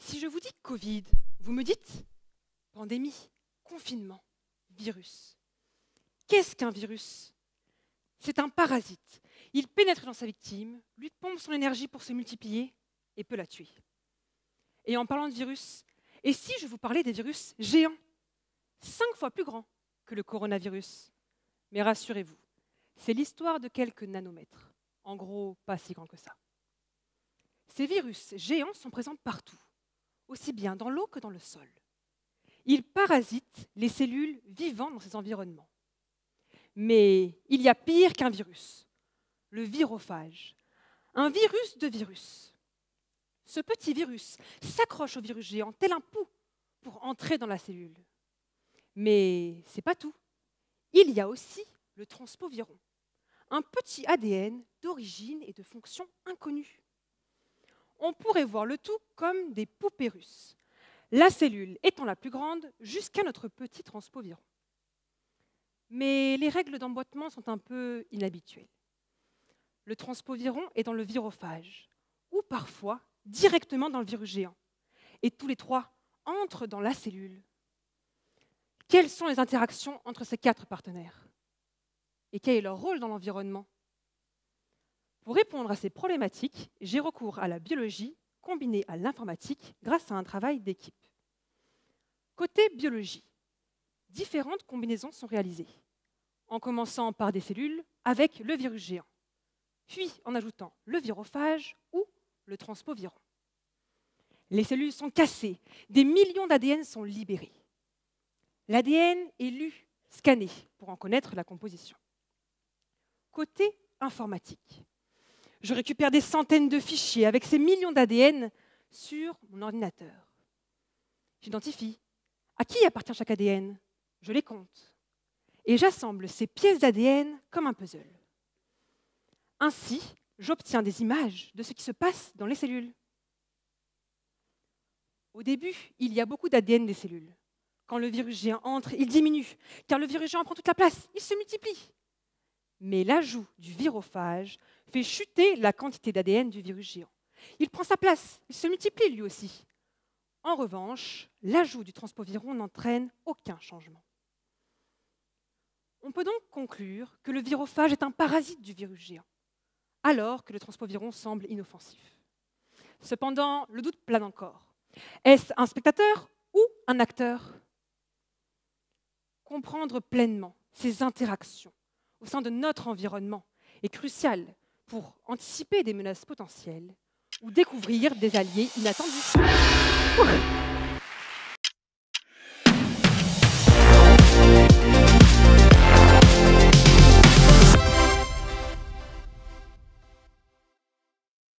Si je vous dis Covid, vous me dites pandémie, confinement, virus. Qu'est-ce qu'un virus? C'est un parasite. Il pénètre dans sa victime, lui pompe son énergie pour se multiplier et peut la tuer. Et en parlant de virus, et si je vous parlais des virus géants, 5 fois plus grands que le coronavirus? Mais rassurez-vous, c'est l'histoire de quelques nanomètres. En gros, pas si grand que ça. Ces virus géants sont présents partout, aussi bien dans l'eau que dans le sol. Ils parasitent les cellules vivant dans ces environnements. Mais il y a pire qu'un virus, le virophage, un virus de virus. Ce petit virus s'accroche au virus géant tel un pou pour entrer dans la cellule. Mais ce n'est pas tout. Il y a aussi le transpoviron, un petit ADN d'origine et de fonction inconnues. On pourrait voir le tout comme des poupées russes, la cellule étant la plus grande jusqu'à notre petit transpoviron. Mais les règles d'emboîtement sont un peu inhabituelles. Le transpoviron est dans le virophage, ou parfois directement dans le virus géant. Et tous les trois entrent dans la cellule. Quelles sont les interactions entre ces 4 partenaires? Et quel est leur rôle dans l'environnement? Pour répondre à ces problématiques, j'ai recours à la biologie combinée à l'informatique grâce à un travail d'équipe. Côté biologie, différentes combinaisons sont réalisées, en commençant par des cellules avec le virus géant, puis en ajoutant le virophage ou le transpoviron. Les cellules sont cassées, des millions d'ADN sont libérés. L'ADN est lu, scanné, pour en connaître la composition. Côté informatique, je récupère des centaines de fichiers avec ces millions d'ADN sur mon ordinateur. J'identifie à qui appartient chaque ADN, je les compte, et j'assemble ces pièces d'ADN comme un puzzle. Ainsi, j'obtiens des images de ce qui se passe dans les cellules. Au début, il y a beaucoup d'ADN des cellules. Quand le virus géant entre, il diminue, car le virus géant prend toute la place, il se multiplie. Mais l'ajout du virophage fait chuter la quantité d'ADN du virus géant. Il prend sa place, il se multiplie lui aussi. En revanche, l'ajout du transpoviron n'entraîne aucun changement. On peut donc conclure que le virophage est un parasite du virus géant, alors que le transpoviron semble inoffensif. Cependant, le doute plane encore. Est-ce un spectateur ou un acteur? Comprendre pleinement ces interactions au sein de notre environnement est crucial pour anticiper des menaces potentielles ou découvrir des alliés inattendus.